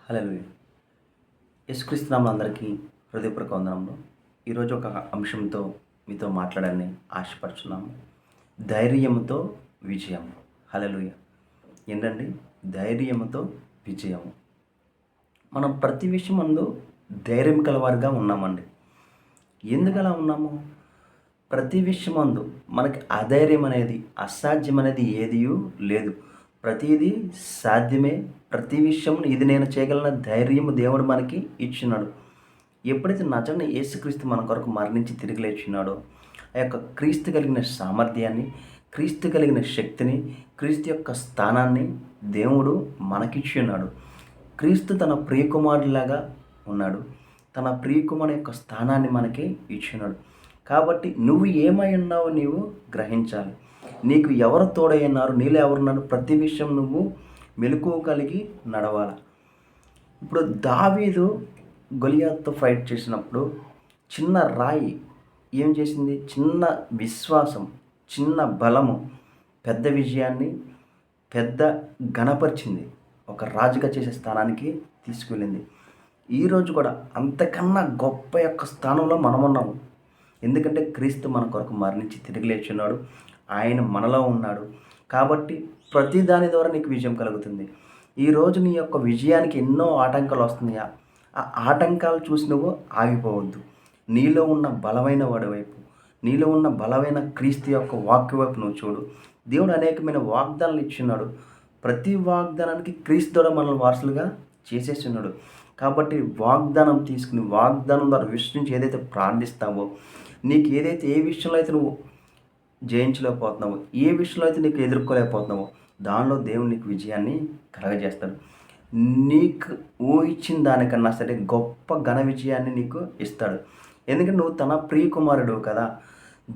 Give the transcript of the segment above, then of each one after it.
హల్లెలూయా. యేసుక్రీస్తు నామములో అందరికీ హృదయపూర్వక వందనములు. ఈరోజు ఒక అంశంతో మీతో మాట్లాడాలని ఆశపడుచున్నాము. ధైర్యముతో విజయం. హల్లెలూయా. ఏంటండి? ధైర్యముతో విజయము. మనం ప్రతి విషయమందు ధైర్యం కలవారుగా ఉన్నామండి. ఎందుకు అలా ఉన్నాము? ప్రతి విషయమందు మనకి అధైర్యం అనేది, అసాధ్యం అనేది ఏదియూ లేదు. ప్రతిదీ సాధ్యమే. ప్రతి విషయం ఇది నేను చేయగలన ధైర్యము దేవుడు మనకి ఇచ్చినాడు. ఎప్పుడైతే నజరుడైన యేసుక్రీస్తు మన కొరకు మరణించి తిరిగి లేచినాడో, ఆ యొక్క క్రీస్తు కలిగిన సామర్థ్యాన్ని, క్రీస్తు కలిగిన శక్తిని, క్రీస్తు యొక్క స్థానాన్ని దేవుడు మనకిచ్చి ఉన్నాడు. క్రీస్తు తన ప్రియకుమారుడిలాగా ఉన్నాడు. తన ప్రియకుమారుని యొక్క స్థానాన్ని మనకి ఇచ్చినాడు. కాబట్టి నువ్వు ఏమై ఉన్నావో నీవు గ్రహించాలి. నీకు ఎవరు తోడై ఉన్నారు, నీలో ఎవరున్నారు, ప్రతి విషయం నువ్వు మెలకువ కలిగి నడవాలి. ఇప్పుడు దావీదు గొలియాతుతో ఫైట్ చేసినప్పుడు చిన్న రాయి ఏం చేసింది? చిన్న విశ్వాసం, చిన్న బలము పెద్ద విజయాన్ని, పెద్ద ఘనపరిచింది. ఒక రాజుగా చేసే స్థానానికి తీసుకువెళ్ళింది. ఈరోజు కూడా అంతకన్నా గొప్ప యొక్క స్థానంలో మనం ఉన్నాము. ఎందుకంటే క్రీస్తు మన కొరకు మరణించి తిరిగి లేచున్నాడు. ఆయన మనలో ఉన్నాడు. కాబట్టి ప్రతి దాని ద్వారా నీకు విజయం కలుగుతుంది. ఈరోజు నీ యొక్క విజయానికి ఎన్నో ఆటంకాలు వస్తున్నాయా? ఆ ఆటంకాలు చూసి నువ్వు ఆగిపోవద్దు. నీలో ఉన్న బలమైన వాడి వైపు, నీలో ఉన్న బలమైన క్రీస్తు యొక్క వాక్య వైపు నువ్వు చూడు. దేవుడు అనేకమైన వాగ్దానాలు ఇచ్చున్నాడు. ప్రతి వాగ్దానానికి క్రీస్తు ద్వారా మనల్ని వారసులుగా చేసేస్తున్నాడు. కాబట్టి వాగ్దానం తీసుకుని, వాగ్దానం ద్వారా విశ్వసించి ఏదైతే ప్రార్థిస్తావో, నీకు ఏదైతే ఏ విషయంలో అయితే నువ్వు జయించలేకపోతున్నావో, ఏ విషయంలో అయితే నీకు ఎదుర్కోలేకపోతున్నావో, దానిలో దేవుడు నీకు విజయాన్ని కలగజేస్తాడు. నీకు ఊహించిన దానికన్నా సరే గొప్ప ఘన విజయాన్ని నీకు ఇస్తాడు. ఎందుకంటే నువ్వు తన ప్రియకుమారుడు కదా.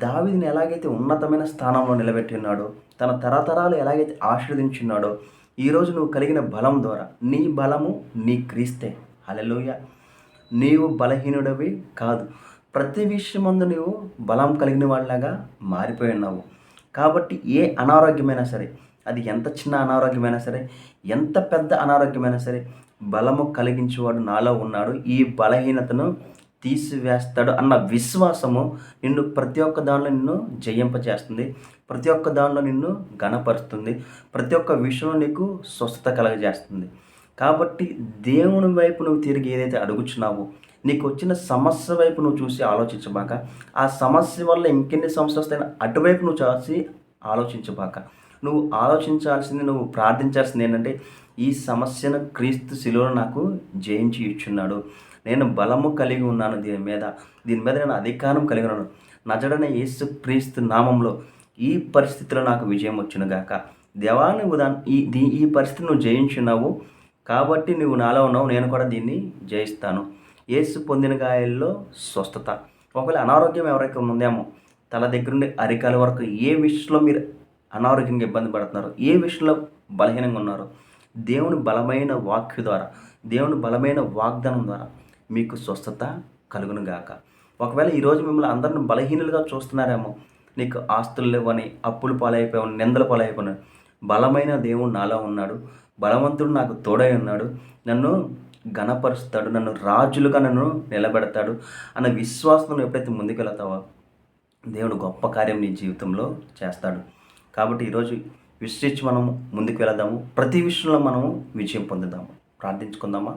దావీదుని ఎలాగైతే ఉన్నతమైన స్థానంలో నిలబెట్టి ఉన్నాడో, తన తరతరాలు ఎలాగైతే ఆశీర్వదించున్నాడో, ఈరోజు నువ్వు కలిగిన బలం ద్వారా, నీ బలము నీ క్రీస్తే. హల్లెలూయా. నీవు బలహీనుడివి కాదు. ప్రతి విషయమందు నీవు బలం కలిగిన వాళ్ళలాగా మారిపోయి ఉన్నావు. కాబట్టి ఏ అనారోగ్యమైనా సరే, అది ఎంత చిన్న అనారోగ్యమైనా సరే, ఎంత పెద్ద అనారోగ్యమైనా సరే, బలము కలిగించేవాడు నాలో ఉన్నాడు, ఈ బలహీనతను తీసివేస్తాడు అన్న విశ్వాసము నిన్ను ప్రతి ఒక్క దానిలో నిన్ను జయింపచేస్తుంది. ప్రతి ఒక్క దానిలో నిన్ను ఘనపరుస్తుంది. ప్రతి ఒక్క విషయంలో నీకు స్వస్థత కలగజేస్తుంది. కాబట్టి దేవుని వైపు నువ్వు తిరిగి ఏదైతే అడుగుచున్నావో, నీకు వచ్చిన సమస్య వైపు నువ్వు చూసి ఆలోచించబాక, ఆ సమస్య వల్ల ఇంకెన్ని సమస్యలు వస్తాయని అటువైపు నువ్వు చూసి ఆలోచించబాక. నువ్వు ఆలోచించాల్సింది, నువ్వు ప్రార్థించాల్సింది ఏంటంటే, ఈ సమస్యను క్రీస్తు శిలువలో నాకు జయించి ఇచ్చున్నాడు. నేను బలము కలిగి ఉన్నాను. దీని మీద నేను అధికారం కలిగి ఉన్నాను. నజరుడైన యేసు క్రీస్తు నామంలో ఈ పరిస్థితిలో నాకు విజయం వచ్చునుగాక. దేవా, నువ్వు ఈ పరిస్థితిని నువ్వు జయించున్నావు కాబట్టి నువ్వు నాలో ఉన్నావు, నేను కూడా దీన్ని జయిస్తాను. యేసు పొందిన గాయాల్లో స్వస్థత. ఒకవేళ అనారోగ్యం ఎవరైతే ఉందేమో, తల దగ్గర నుండి అరికాల వరకు ఏ విషయంలో మీరు అనారోగ్యంగా ఇబ్బంది పడుతున్నారో, ఏ విషయంలో బలహీనంగా ఉన్నారో, దేవుని బలమైన వాక్య ద్వారా, దేవుని బలమైన వాగ్దానం ద్వారా మీకు స్వస్థత కలుగును గాక. ఒకవేళ ఈరోజు మిమ్మల్ని అందరిని బలహీనులుగా చూస్తున్నారేమో, నీకు ఆస్తులు లేవని, అప్పులు పాలైపోయావు, నిందలు పాలైపోయినావు, బలమైన దేవుడు నాలో ఉన్నాడు, బలవంతుడు నాకు తోడై ఉన్నాడు, నన్ను ఘనపరుస్తాడు, నన్ను రాజులుగా నన్ను నిలబెడతాడు అన్న విశ్వాసం ఎప్పుడైతే ముందుకెళ్తావో, దేవుడు గొప్ప కార్యం నీ జీవితంలో చేస్తాడు. కాబట్టి ఈరోజు విశ్వసించి మనము ముందుకు వెళదాము. ప్రతి విషయంలో మనము విజయం పొందుదాము. ప్రార్థించుకుందామా?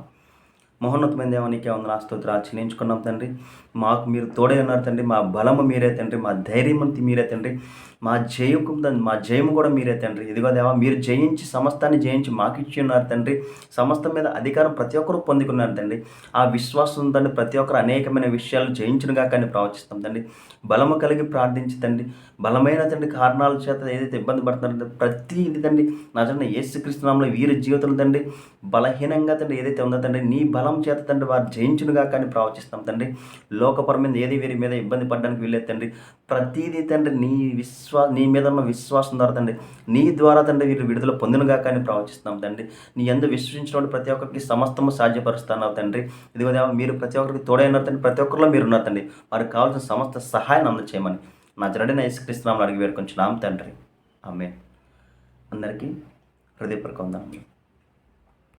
మహోన్నతమైన దేవానికి వందనాలు స్తోత్రాలు చెల్లించుకున్నాం తండ్రి. మాకు మీరు తోడై ఉన్నారు తండ్రి. మా బలము మీరే తండ్రి, మా ధైర్యమంతి మీరే తండ్రి, మా జయము కూడా మీరే తండ్రి. ఇదిగో దేవా, మీరు జయించి సమస్తాన్ని జయించి మాకు ఇచ్చి ఉన్నారు తండ్రి. సమస్తం మీద అధికారం ప్రతి ఒక్కరు పొందుకున్నారు తండ్రి. ఆ విశ్వాసం తండ్రి ప్రతి ఒక్కరు అనేకమైన విషయాలు జయించునుగా కానీ ప్రవచిస్తాం తండ్రి. బలము కలిగి ప్రార్థించి తండ్రి, బలమైన తండ్రి కారణాల చేత ఏదైతే ఇబ్బంది పడుతున్నారో ప్రతి ఇది తండ్రి నజరుడైన యేసుక్రీస్తు నామములో వీరి జీవితంలో తండ్రి బలహీనంగా తండ్రి ఏదైతే ఉందో తండ్రి, నీ బలం చేత తండ్రి వారు జయించునుగా కానీ ప్రవచిస్తాం తండ్రి. లోకపరమైన ఏది వీరి మీద ఇబ్బంది పడడానికి వీలేదు తండ్రి. ప్రతిదీ తండ్రి నీ మీద ఉన్న విశ్వాసం ద్వారా తండ్రి, నీ ద్వారా తండ్రి వీరు విడుదల పొందునుగా కానీ ప్రవచిస్తున్నాం తండ్రి. నీ యందు విశ్వసించిన ప్రతి ఒక్కరికి సమస్తము సాధ్యపరుస్తున్నావు తండ్రి. ఇదిగో దేవా, మీరు ప్రతి ఒక్కరికి తోడైనారు తండ్రి. ప్రతి ఒక్కరిలో మీరు ఉన్నారు తండ్రి. వారికి కావాల్సిన సమస్త సహాయాన్ని అందచేయమని నజరుడైన యేసుక్రీస్తు నామములో అడిగి వేడుకొంచున్నాం తండ్రి. ఆమేన్. అందరికీ హృదయపూర్వక వందనాలు.